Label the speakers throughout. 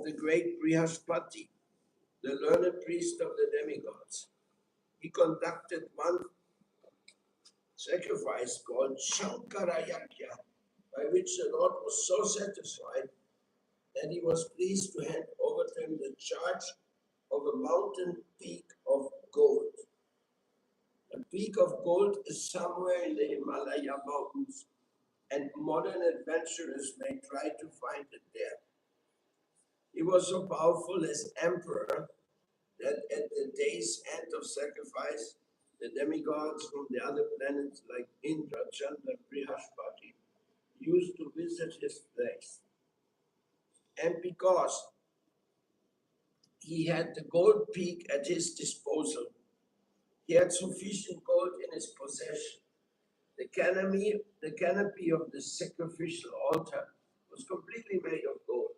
Speaker 1: the great Brihaspati, the learned priest of the demigods. He conducted one sacrifice called Shankara Yajna, by which the Lord was so satisfied that he was pleased to hand over to him the charge of a mountain peak of gold. A peak of gold is somewhere in the Himalaya mountains, and modern adventurers may try to find it there. He was so powerful as emperor that at the day's end of sacrifice, the demigods from the other planets like Indra, Chandra, and Brihaspati used to visit his place. And because he had the gold peak at his disposal, he had sufficient gold in his possession. The canopy of the sacrificial altar was completely made of gold.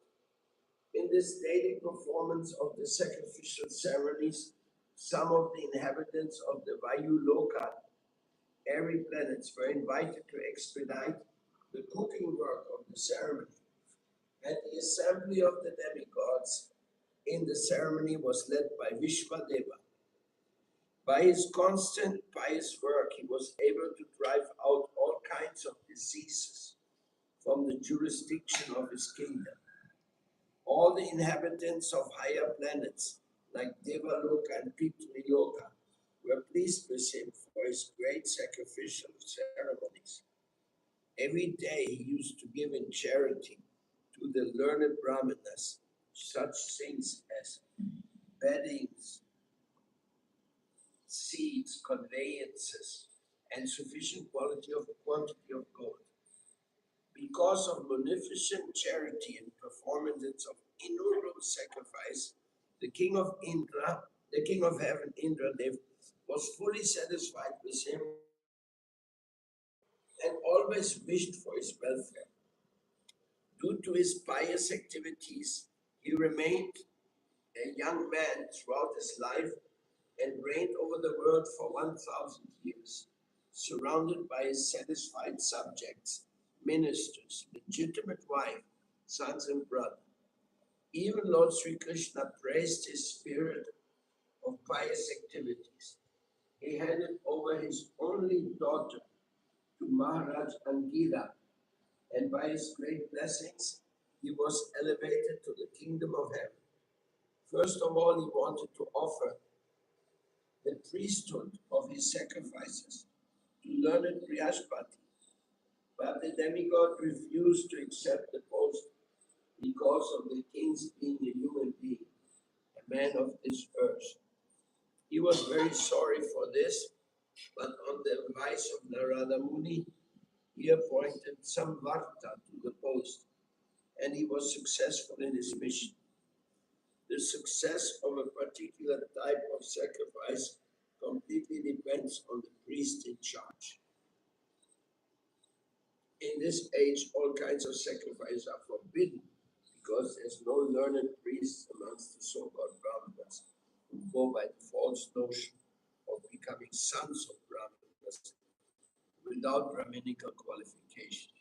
Speaker 1: In this daily performance of the sacrificial ceremonies, some of the inhabitants of the Vayu Loka, airy planets, were invited to expedite the cooking work of the ceremony. And the assembly of the demigods in the ceremony was led by Vishwadeva. By his constant pious work, he was able to drive out all kinds of diseases from the jurisdiction of his kingdom. All the inhabitants of higher planets, like Devaloka and Pitriloka, were pleased with him for his great sacrificial ceremonies. Every day he used to give in charity to the learned brahmanas such things as beddings, seeds, conveyances, and sufficient quantity of gold. Because of munificent charity and performances of innumerable sacrifice, the king of heaven, Indradev, was fully satisfied with him and always wished for his welfare. Due to his pious activities, he remained a young man throughout his life and reigned over the world for 1,000 years, surrounded by his satisfied subjects, ministers, legitimate wife, sons and brothers. Even Lord Sri Krishna praised his spirit of pious activities. He handed over his only daughter to Maharaj Angida, and by his great blessings, he was elevated to the kingdom of heaven. First of all, he wanted to offer the priesthood of his sacrifices to learned Brihaspati, but the demigod refused to accept the post because of the king's being a human being, a man of this earth. He was very sorry for this, but on the advice of Narada Muni, he appointed Samvarta to the post, and he was successful in his mission. The success of a particular type of sacrifice completely depends on the priest in charge. In this age, all kinds of sacrifices are forbidden because there's no learned priest amongst the so-called Brahmanas who go by the false notion of becoming sons of Brahmanas without Brahminical qualification.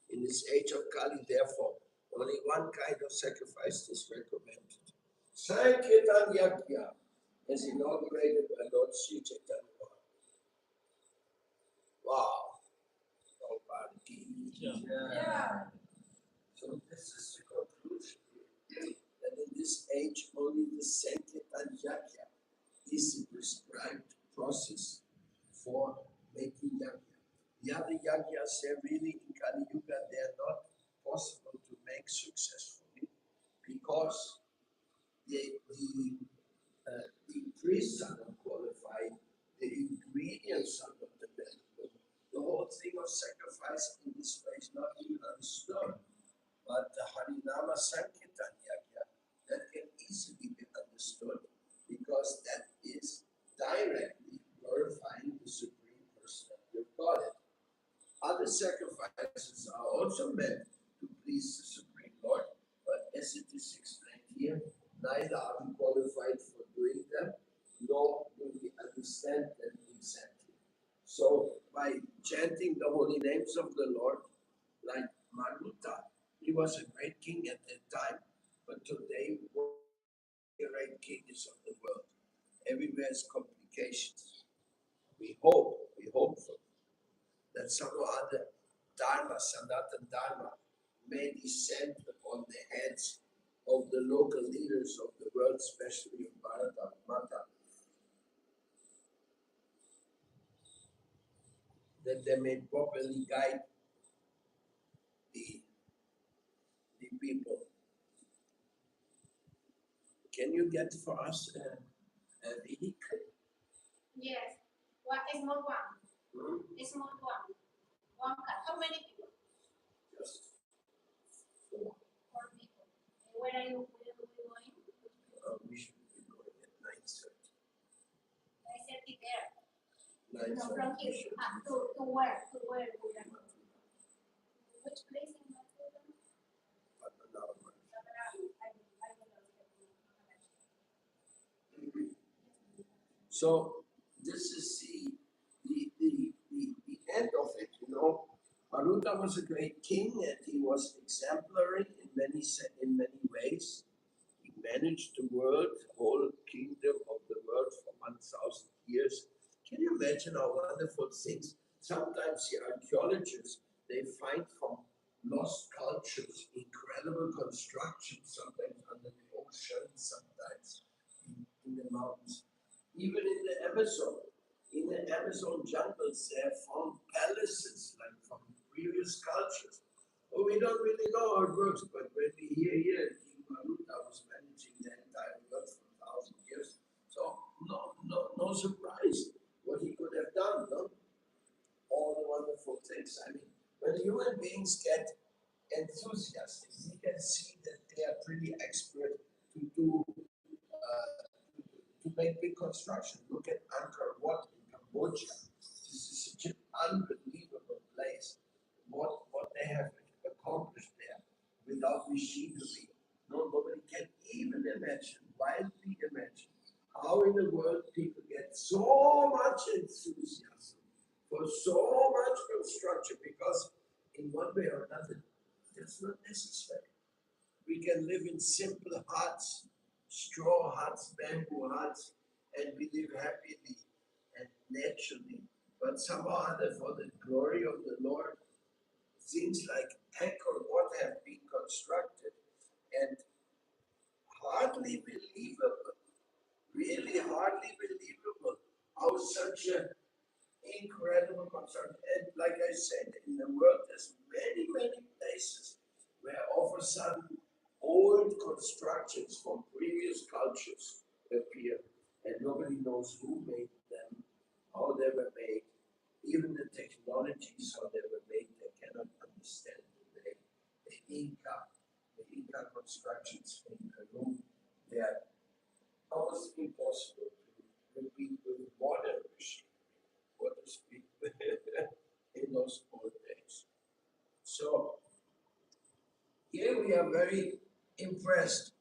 Speaker 1: In this age of Kali, therefore, only one kind of sacrifice is recommended. Sankirtan Yajna is inaugurated by Lord Sri Chaitanya. Wow! Yeah. So this is the conclusion that in this age only the Sankirtan Yajna is the prescribed process for making yajna. The other yajnas, they're really in Kali Yuga, they are not possible to make successfully because the priests are not qualified, the ingredients are not available. The whole thing of sacrifice in this way is not even understood. But the Harinama Sankirtan Yajna, that can easily be understood because that is directly glorifying the Supreme Personality of Godhead. Other sacrifices are also meant to please the Supreme Lord, but as it is explained here, neither are we qualified for doing them, nor do we understand them exactly. So, by chanting the holy names of the Lord, like Maruta, he was a great king at that time, but today one of the great kings of the world. Everywhere is complications. We hope for that some other Dharma, Sanatan Dharma, may descend upon the heads of the local leaders of the world, especially of Bharata Mata, that they may properly guide the, the people. Can you get for us a vehicle?
Speaker 2: Yes. What is more one?
Speaker 1: Hmm?
Speaker 2: It's more one. One car. How many people?
Speaker 1: Just 4.
Speaker 2: 4 people. And where are you going?
Speaker 1: We should be going at 9:30.
Speaker 2: I said it there. No,
Speaker 1: 9:30.
Speaker 2: from
Speaker 1: we
Speaker 2: here.
Speaker 1: should
Speaker 2: Ah,
Speaker 1: be
Speaker 2: to where? To where? Which place in Vancouver?
Speaker 1: at another one. So this is the end of it, you know. Maruta was a great king and he was exemplary in many ways. He managed the world, whole kingdom of the world for 1,000 years. Can you imagine how wonderful things? Sometimes the archaeologists they find from lost cultures incredible constructions, sometimes under the ocean, sometimes in the mountains, even in the Amazon. In the Amazon jungles, they have found palaces like from previous cultures. Well, we don't really know how it works, but when we hear here, King Maruta was managing the entire world for 1,000 years. So no surprise what he could have done, no? All the wonderful things. I mean, when human beings get enthusiastic, we can see that they are pretty expert to do to make big construction. Look at Angkor Wat in Cambodia. This is such an unbelievable place. What they have accomplished there without machinery. No, nobody can even imagine, wildly imagine, how in the world people get so much enthusiasm for so much construction because in one way or another, that's not necessary. We can live in simple huts, straw huts, bamboo huts, and we live happily and naturally. But somehow, or other, for the glory of the Lord, things like Angkor Wat have been constructed, and hardly believable, really hardly believable, how such an incredible construction. And like I said, in the world, there's many places where all of a sudden old constructions from previous cultures appear, and nobody knows who made them, how they were made, even the technologies, how they were made, they cannot understand today. The Inca constructions in Peru, they are almost impossible to repeat with modern machinery, what to speak, in those old days. So here we are very impressed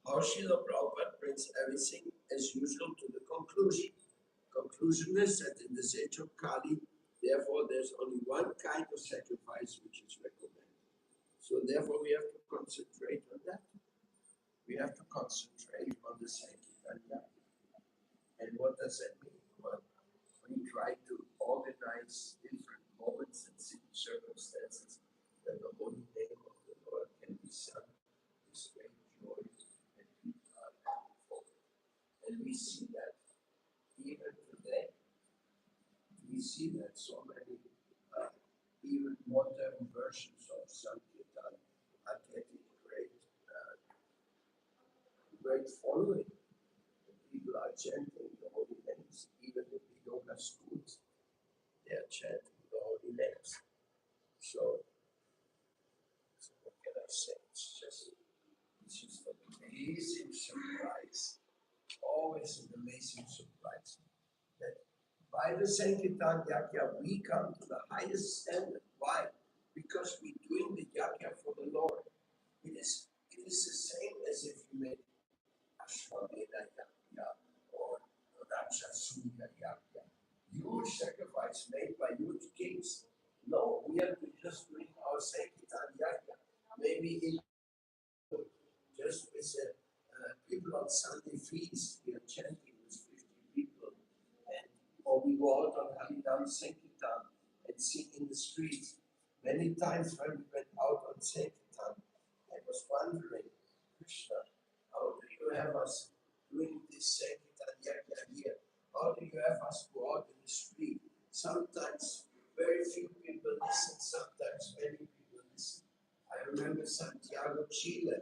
Speaker 1: how Srila Prabhupada brings everything as usual to the conclusion. Conclusion is that in this age of Kali, therefore there's only one kind of sacrifice which is recommended. So therefore we have to concentrate on that. We have to concentrate on the Sankirtan. And what does that mean? Well, we try to organize different moments and circumstances that the holy name of the Lord can be sung with great joy and people are looking forward. And we see that even today. We see that so many even modern versions of Sankirtan are getting great following. People are chanting the holy names, even in the yoga schools, they are chanting the holy names. So what can I say? It's just an amazing surprise. Always an amazing surprise. That by the Sankirtan Yajna, we come to the highest standard. Why? Because we're doing the Yajna for the Lord. It is the same as if you made Ashwamedha Yajna or Rajasuya Yajna. Huge sacrifice made by huge kings. No, we have to just bring our Sankirtan Yajna. Maybe in just first with people on Sunday feasts. We are chanting with 50 people, and or we go out on Harinam Sankirtan and sing in the streets. Many times when we went out on Sankirtan, I was wondering, Krishna, how do you have us doing this Sankirtan yajna here? How do you have us go out in the street? Sometimes very few people listen, sometimes many people listen. I remember Santiago, Chile.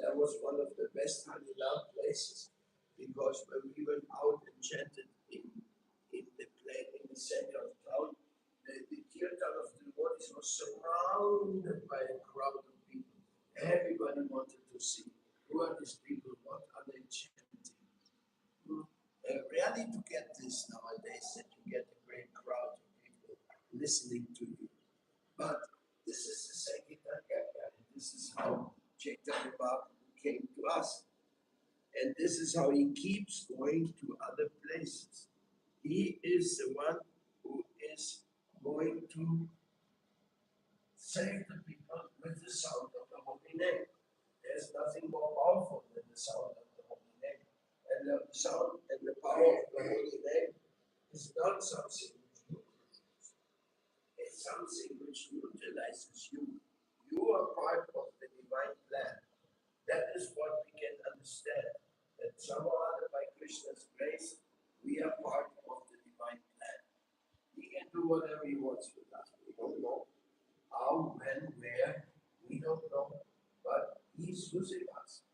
Speaker 1: That was one of the best Harinam places because when we went out and chanted in the center of town, the kirtan of the devotees was surrounded by a crowd of people. Everybody wanted to see who are these people, what are they chanting. Rarely to get this nowadays that you get a great crowd of people listening to you. But this is the Sankirtan Yajna, and this is how Chaitanya Mahaprabhu came to us. And this is how he keeps going to other places. He is the one who is going to save the people with the sound of the holy name. There's nothing more powerful than the sound of the holy name. And the sound and the power of the holy name is not something which you produce. It's something which utilizes you. You are part of the divine plan. That is what we can understand. That somehow or other by Krishna's grace, we are part of the divine plan. He can do whatever he wants with us. We don't know how, when, where, we don't know. But he's using us.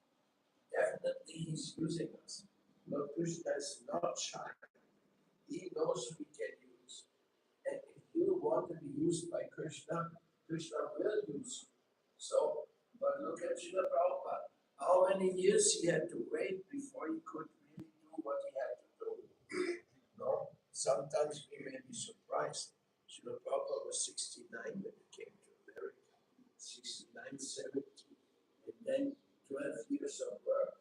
Speaker 1: Definitely he's using us. Lord Krishna is not shy. He knows we can use. And if you want to be used by Krishna, Krishna will use you. So, but look at Srila Prabhupada. How many years he had to wait before he could really do what he had to do? No, sometimes we may be surprised. Srila Prabhupada was 69 when he came to America, 69, 70, and then 12 years of work.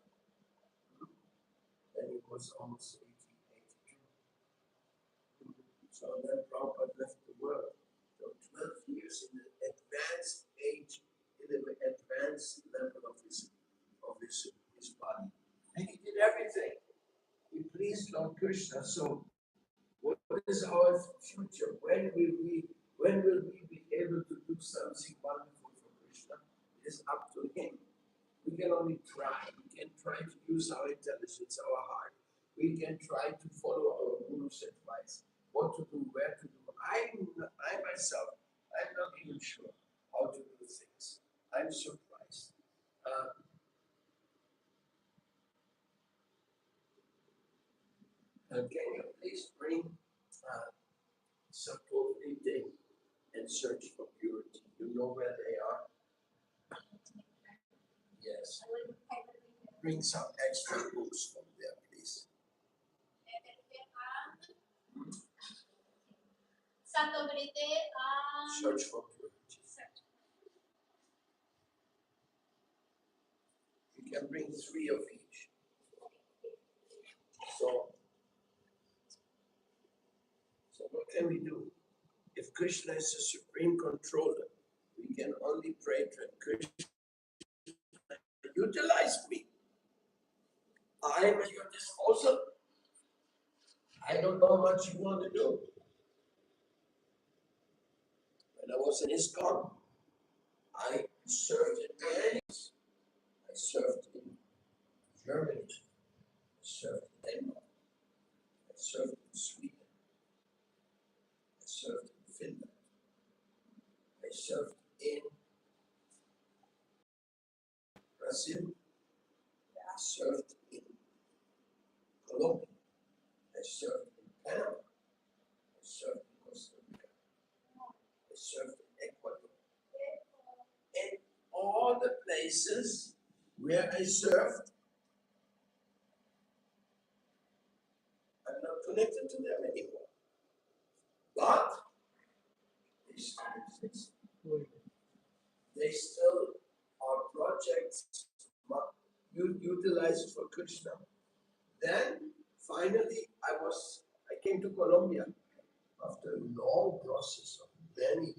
Speaker 1: Then it was almost 1882. So then Prabhupada left the world. So 12 years in the advanced age, in the advanced level of his body. And he did everything. He pleased Lord Krishna. So what is our future? When will we be able to do something wonderful for Krishna? It is up to him. We can only try. We can try to use our intelligence, our heart. We can try to follow our Guru's advice. What to do, where to do. I myself, I'm not even sure how to do things. I'm surprised. Can you please bring support eating and search for purity? You know where they are? Yes. Bring some extra books from there, please. Search for purity. You can bring 3 of each. So what can we do? If Krishna is the supreme controller, we can only pray to Krishna. Utilize me. I am at your disposal. I don't know how much you want to do. When I was in ISKCON, I served in Paris. I served in Germany. I served in Denmark. I served in Sweden. I served in Finland. I served in Brazil. I served in Colombia. I served in Panama. I served in Costa Rica. I served in Ecuador. And all the places where I served, I'm not connected to them anymore. But they still exist. They still are projects utilized for Krishna. Then finally I came to Colombia after a long process of many.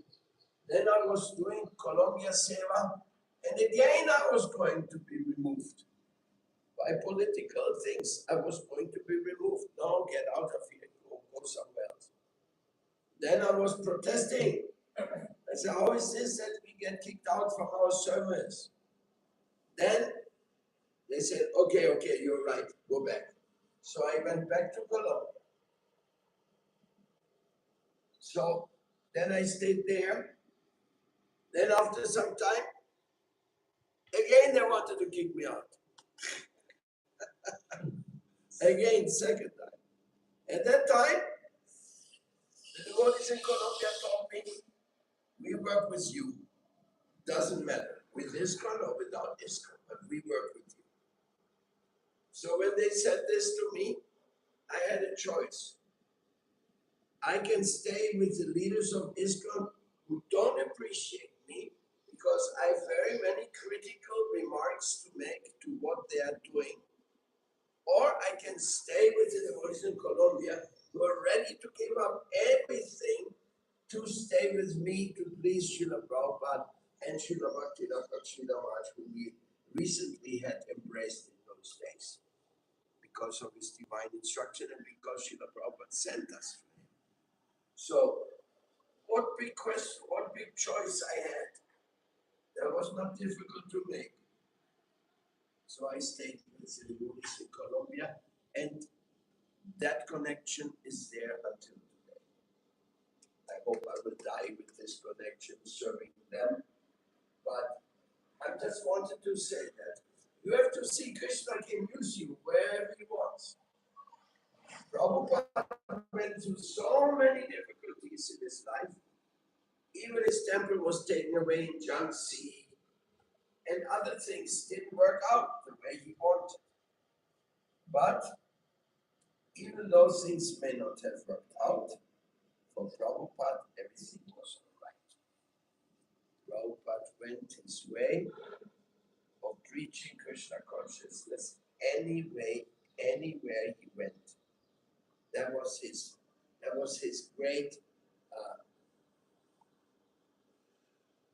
Speaker 1: Then I was doing Colombia Seva And again, I was going to be removed. By political things, I was going to be removed. No, get out of here, go somewhere else. Then I was protesting. I said, how is this that we get kicked out from our service? Then they said, okay, you're right, go back. So I went back to Colombia. So then I stayed there. Then after some time, again they wanted to kick me out. Again, second time. At that time, the devotees in Colombia told me, we work with you. Doesn't matter, with ISKCON or without ISKCON, but we work with you. So when they said this to me, I had a choice. I can stay with the leaders of ISKCON who don't appreciate me because I have very many critical remarks to make to what they are doing. Or I can stay with the devotees in Colombia who are ready to give up everything to stay with me to please Srila Prabhupada and Srila Bhaktivedanta Srila Maharaj, who we recently had embraced in those days because of his divine instruction and because Srila Prabhupada sent us to him. So, what big question, what big choice I had, that was not difficult to make. So I stayed with the devotees in Colombia, and that connection is there until today. I hope I will die with this connection, serving them. But I just wanted to say that you have to see Krishna can use you wherever he wants. Prabhupada went through so many difficulties in his life. Even his temple was taken away in Jhansi, and other things didn't work out the way he wanted. But even those things may not have worked out, for Prabhupada, everything was all right. Prabhupada went his way of preaching Krishna consciousness anywhere he went. That was his great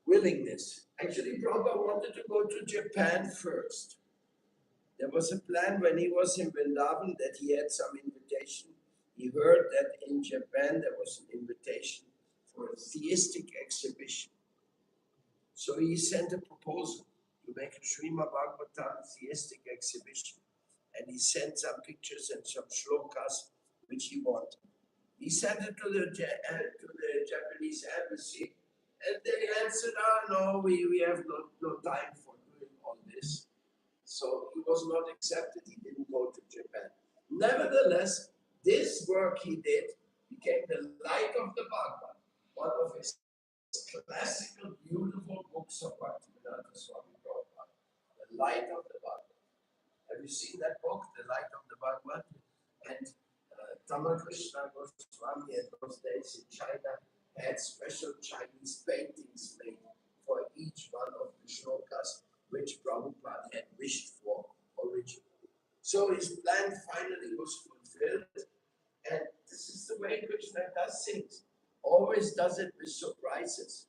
Speaker 1: willingness. Actually, Prabhupada wanted to go to Japan first. There was a plan when he was in Vrindavan that he had some invitation. He heard that in Japan there was an invitation for a theistic exhibition. So he sent a proposal to make a Srimad Bhagavatam theistic exhibition. And he sent some pictures and some shlokas which he wanted. He sent it to the Japanese embassy, and they answered, no, we have no time for doing all this. So he was not accepted, he didn't go to Japan. Nevertheless, this work he did became the light of the Bhagavad, one of his classical, beautiful books of Bhaktivedanta Swami Prabhupada, The Light of the Bhagavad. Have you seen that book, The Light of the Bhagavad? And Tamakrishna Goswami at those days in China had special Chinese paintings made for each one of the shlokas which Prabhupada had wished for originally. So his plan finally was fulfilled, and this is the way Krishna does things. Always does it with surprises.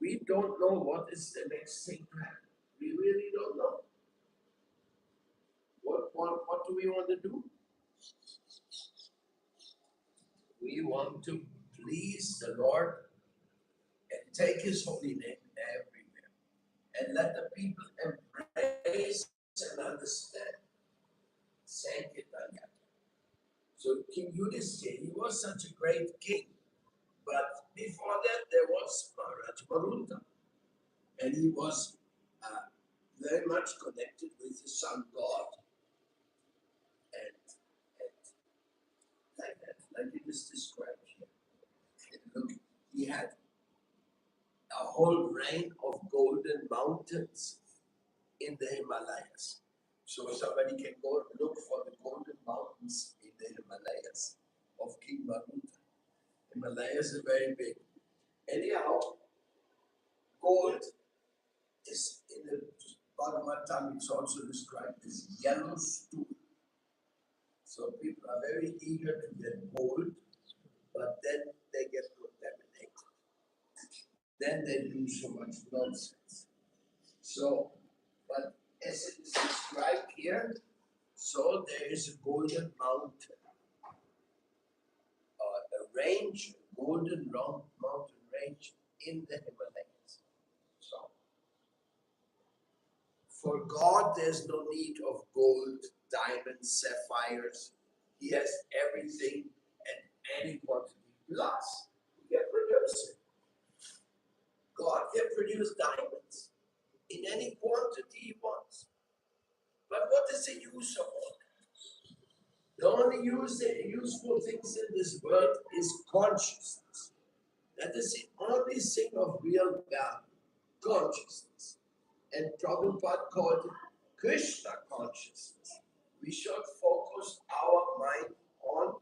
Speaker 1: We don't know what is the next thing to happen. We really don't know. What do we want to do? We want to please the Lord and take His holy name everywhere. And let the people embrace and understand. Sankirtan. So King Yudhishthira, he was such a great king. But before that, there was Maharaj Varunda. And he was very much connected with the sun god. And like that, like it is described here. And look, he had a whole range of golden mountains in the Himalayas. So somebody can go and look for the golden mountains in the Himalayas of King Varunda. Himalayas are very big. Anyhow, gold is in the Bhagavatam, it's also described as yellow stool. So people are very eager to get gold, but then they get contaminated. Then they do so much nonsense. So, but as it is described here, so there is a golden mountain, a range, a golden round mountain range in the Himalayas. So, for God, there's no need of gold, diamonds, sapphires. He has everything at any quantity. Plus, he can produce it. God can produce diamonds in any quantity he wants. But what is the use of all that? The only useful things in this world is consciousness. That is the only thing of real value. Consciousness. And Prabhupada called it Krishna consciousness. We should focus our mind on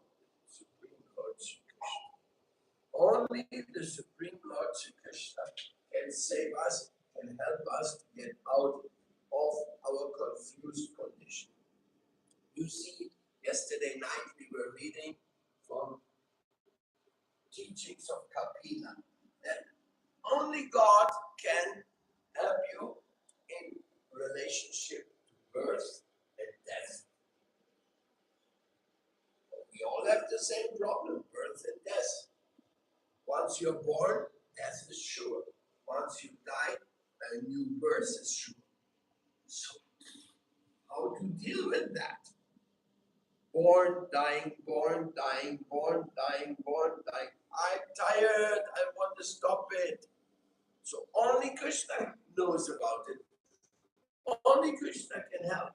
Speaker 1: Supreme Lord Shri Krishna. Only the Supreme Lord Shri Krishna can save us and help us to get out of our confused condition. You see, yesterday night we were reading from teachings of Kapila that only God can help you in relationship to birth and death. We all have the same problem, birth and death. Once you're born, death is sure. Once you die, a new birth is sure. So, how to deal with that? Born, dying, born, dying, born, dying, born, dying. I'm tired, I want to stop it. So only Krishna knows about it. Only Krishna can help.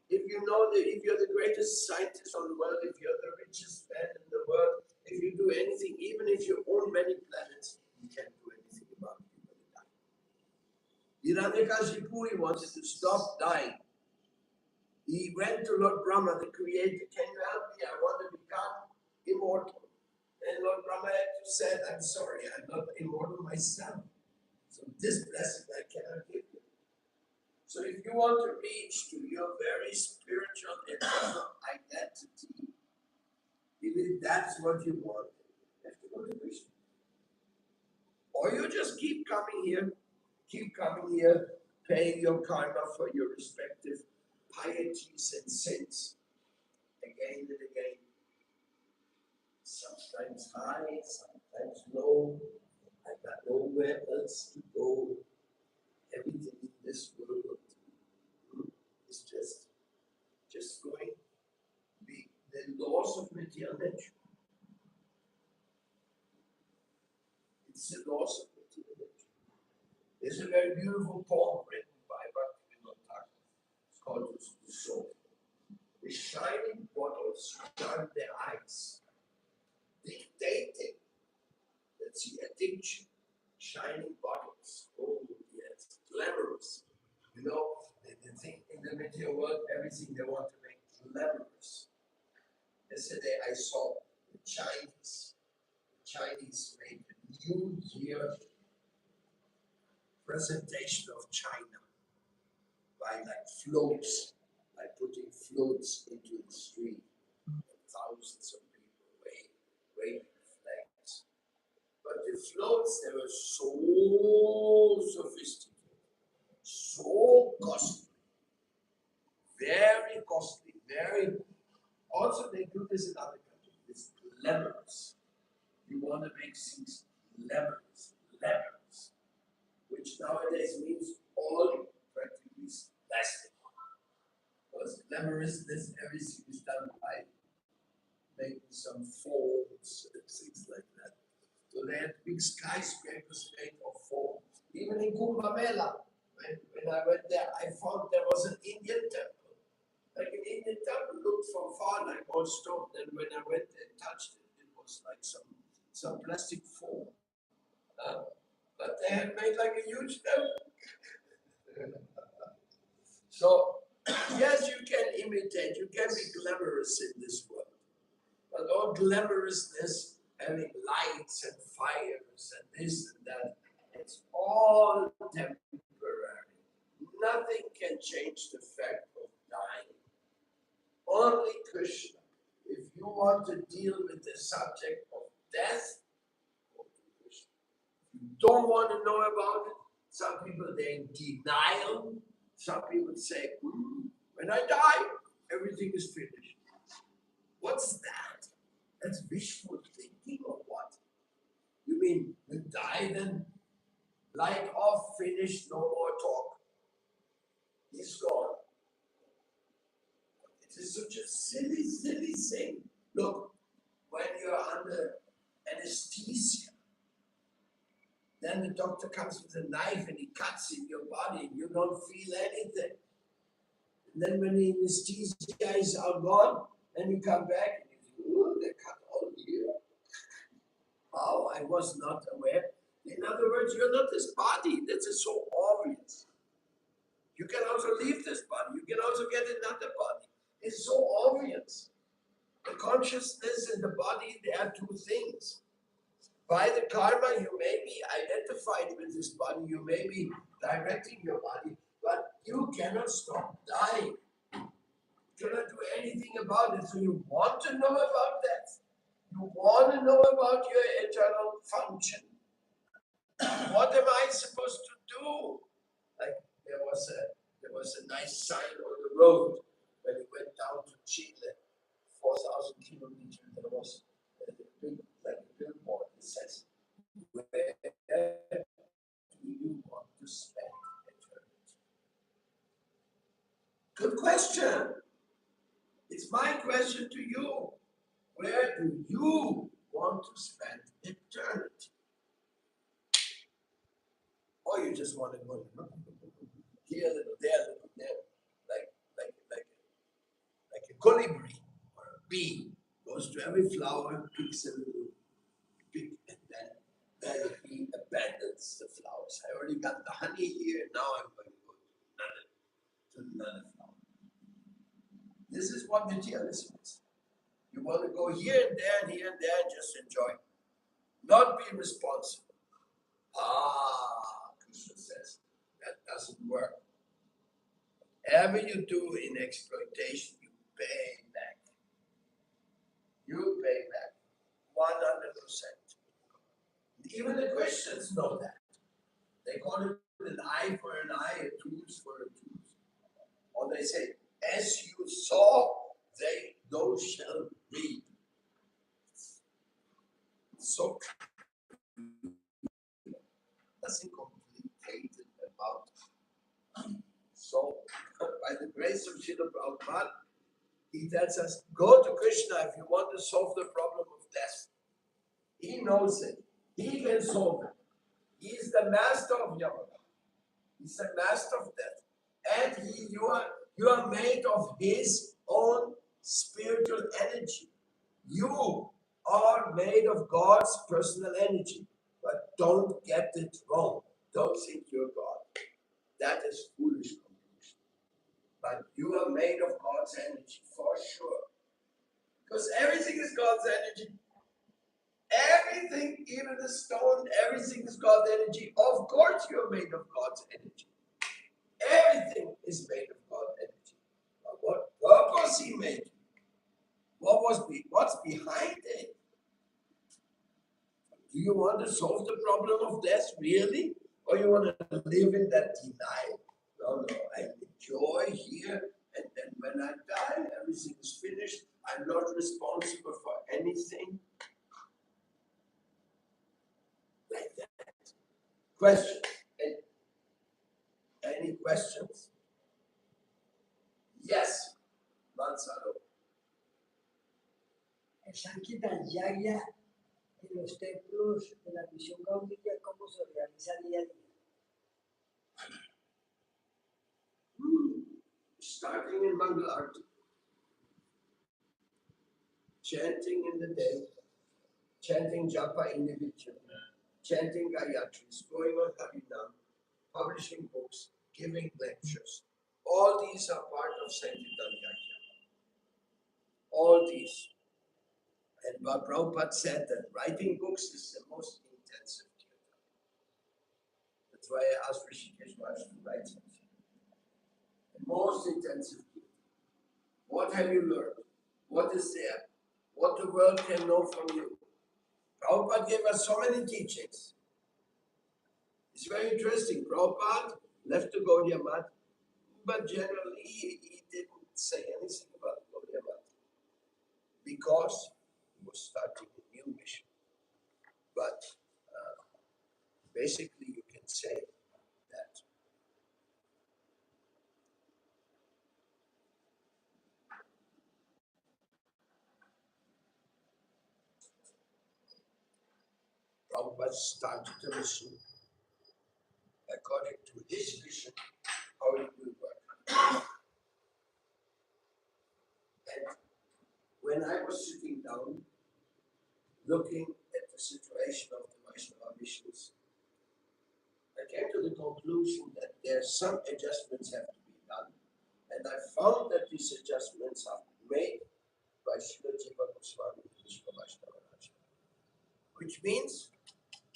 Speaker 1: If you know that if you're the greatest scientist on the world, if you're the richest man in the world, if you do anything, even if you own many planets, you can't do anything about it. You're going to die. Hiranyakashipu, he wanted to stop dying. He went to Lord Brahma, the creator. Can you help me? I want to become immortal. And Lord Brahma had to say, I'm sorry, I'm not immortal myself. So this blessing I cannot give you. So if you want to reach to your very spiritual eternal identity, if that's what you want, you have to go to Krishna. Or you just keep coming here, paying your karma for your respective pieties and sins again and again. Sometimes high, sometimes low. I got nowhere else to go. Everything in this world is just going to be the laws of material nature. It's the laws of material nature. There's a very beautiful poem written by Bhaktivinoda Thakur. It's called The Soul. The shining bottles shine their eyes, dictating. That's the addiction. Shining bottles. Oh, yes. Glamorous. You know, the thing in the material world, everything they want to make glamorous. Yesterday I saw the Chinese made a New Year presentation of China by like floats, by putting floats into the street. Thousands of people waving flags. But the floats, they were so sophisticated, so costly, very costly, very. Also, they do this in other countries. It's glamorous. You want to make things glamorous, which nowadays means all practically plastic. Because glamorousness, everything is done by making some folds and things like that. So they had big skyscrapers made of foam. Even in Kumbh Mela, when I went there, I found there was an Indian temple. Like an Indian temple looked from far like all stone. Then when I went there and touched it, it was like some plastic foam. But they had made like a huge temple. So, yes, you can imitate, you can be glamorous in this world. But all glamorousness, having lights and fires and this and that, it's all temporary. Nothing can change the fact of dying. Only Krishna. If you want to deal with the subject of death, go to Krishna. If you don't want to know about it, Some people, they're in denial. Some people say, when I die, everything is finished. What's that? That's wishful thinking or what? You mean you die then? Light off, finished, no more talk. He's gone. It is such a silly, silly thing. Look, when you're under anesthesia, then the doctor comes with a knife and he cuts in your body and you don't feel anything. And then when the anesthesia is all gone, and you come back and you think, oh, they cut all here. Oh, I was not aware. In other words, you're not this body. This is so obvious. You can also leave this body. You can also get another body. It's so obvious. The consciousness and the body, they are two things. By the karma, you may be identified with this body. You may be directing your body, but you cannot stop dying. You cannot do anything about it. So you want to know about that. You want to know about your eternal function. What am I supposed to do? Like there was a nice sign on the road when we went down to Chile, 4,000 kilometers. There was a big, like a billboard that says, "Where do you want to spend eternity?" Good question. It's my question to you. Where do you want to spend eternity? Or you just want to go here, little there, little there, like a colibri or a bee goes to every flower, picks a little pick, and then the bee abandons the flowers. I already got the honey here, now I'm going to go to another flower. This is what materialism is. You want to go here and there and here and there and just enjoy. Not be responsible. Krishna says that doesn't work. Whatever you do in exploitation, you pay back. You pay back 100%. Even the Christians know that. They call it an eye for an eye, a tooth for a tooth. Or they say, as you sow, those shall reap. So nothing complicated about it. So, by the grace of Srila Prabhupada, he tells us, go to Krishna if you want to solve the problem of death. He knows it. He can solve it. He is the master of Yamaka. He's the master of death. And you are made of his own spiritual energy. You are made of God's personal energy. But don't get it wrong. Don't think you're God. That is foolish conclusion. But you are made of God's energy, for sure. Because everything is God's energy. Everything, even the stone, everything is God's energy. Of course you're made of God's energy. Everything is made of God's energy. But what purpose he made? What's behind it? Do you want to solve the problem of death, really? Or you want to live in that denial? No, I enjoy here, and then when I die, everything is finished. I'm not responsible for anything. Like that. Question? Any questions? Yes, Mansaro.
Speaker 3: El Sankirtan Yagya en los templos de la misión gáudica, ¿cómo se realiza día a día?
Speaker 1: Starting in Mangal Arti, chanting in the day, chanting japa individually, chanting Gayatris, going on Harinam, publishing books, giving lectures. All these are part of Sankirtan Yagya. All these. And Prabhupada said that writing books is the most intensive kirtan. That's why I asked Rishikesh Maharaj to write something. The most intensive kirtan. What have you learned? What is there? What the world can know from you? Prabhupada gave us so many teachings. It's very interesting. Prabhupada left to Gaudiya Math, but generally he didn't say anything about Gaudiya Math because he was starting a new mission. But basically you can say that Prabhupada started the mission according to his vision, how it will work. And when I was sitting down, looking at the situation of the Vaishnava missions, I came to the conclusion that there are some adjustments have to be done. And I found that these adjustments are made by Srila Jiva Goswami and Vishnu Vaishnava Raja, which means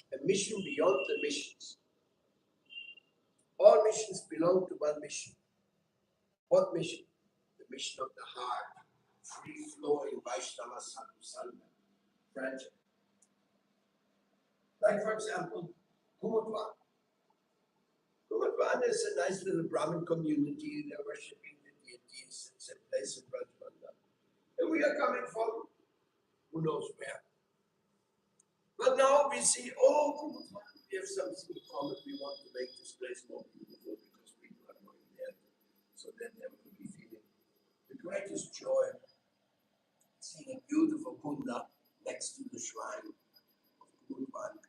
Speaker 1: a mission beyond the missions. All missions belong to one mission. What mission? The mission of the heart, free-flowing Vaishnava Sadhu Sangha, branch. Like for example, Kumudvan. Kumudvan is a nice little Brahmin community. They're worshipping the deities. It's a place in Rajmanda. And we are coming from who knows where. But now we see, oh, Kumudvan, we have something in common. We want to make this place more beautiful because people are going there. So then they will be feeling the greatest joy seeing a beautiful Kunda next to the shrine of Kumudvan.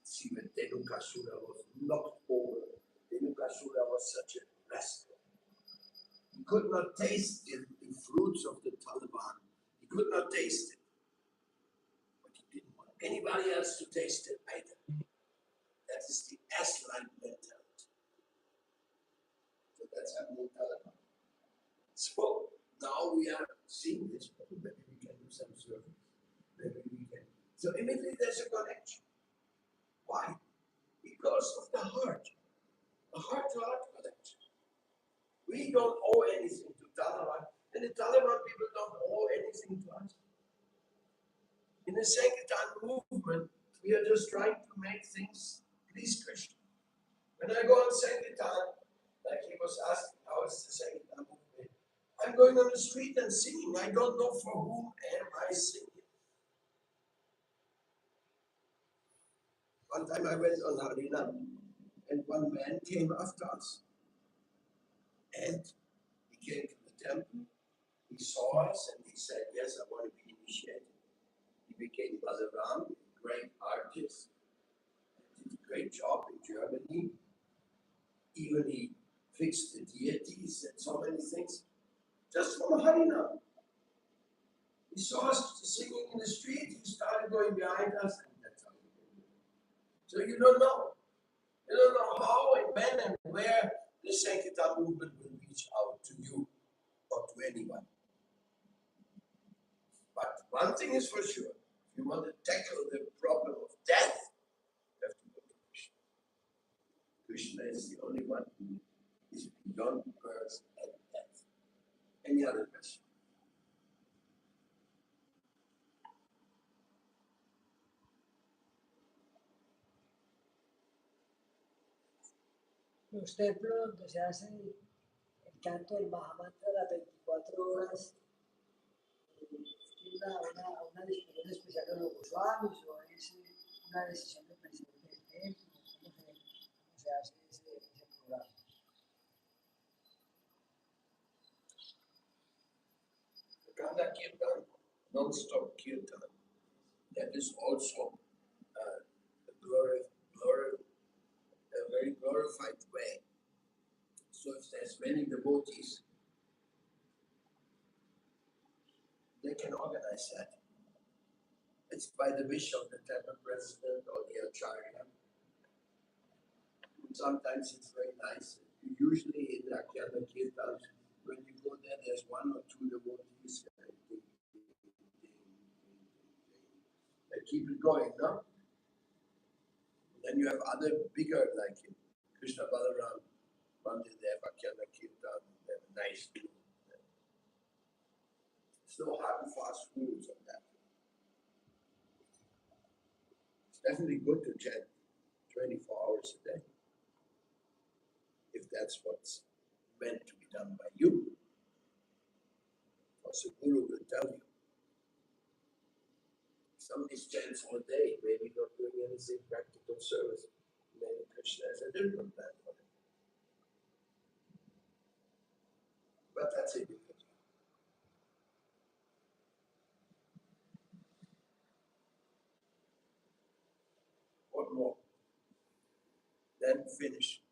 Speaker 1: See, when Dhenukasura was knocked over, Dhenukasura was such a rascal. He could not taste the fruits of the Taliban. He could not taste it. But he didn't want anybody else to taste it either. That is the ass-like mentality. So that's happening in Taliban. So now we are seeing this. Maybe we can do some service. Maybe we can. So immediately there's a connection. Why? Because of the heart. A heart-to-heart connection. We don't owe anything to Taliban, and the Taliban people don't owe anything to us. In the Sankirtan movement, we are just trying to make things please Krishna. When I go on Sankirtan, like he was asking, how is the Sankirtan movement? I'm going on the street and singing. I don't know for whom am I singing. One time I went on Harinam, and one man came after us. And he came to the temple, he saw us, and he said, yes, I want to be initiated. He became Balaram, a great artist, did a great job in Germany. Even he fixed the deities and so many things. Just from Harinam. He saw us singing in the street, he started going behind us, and that's how he did it. So you don't know. You don't know how and when and where the Sankirtan movement will reach out to you or to anyone. But one thing is for sure, if you want to tackle the problem of death, you have to go to Krishna. Krishna is the only one who is beyond birth and death. Any other question?
Speaker 3: Los templos donde se hace el canto del Mahamantra las 24 horas, ¿tiene una disposición especial de los Goswamis o es una decisión del presidente del templo? ¿Cómo se hace ese programa?
Speaker 1: Ganda Kirtan, non-stop Kirtan, that is also a very glorified way. So if there's many devotees, they can organize that. It's by the wish of the temple president or the acharya. Sometimes it's very nice. Usually in the Akyana Kirtan, when you go there, there's one or two devotees. They keep it going, no? Then you have other bigger, like Krishna Balaram, Mandir, they have Akyana Kirtan, they have nice too. There's no hard and fast rules on that. It's definitely good to chant 24 hours a day, if that's what's meant to be done by you. Because the Guru will tell you. Somebody chants all day, maybe not doing anything practical service. Maybe Krishna has a different plan for him. But that's it. One more. Then finish.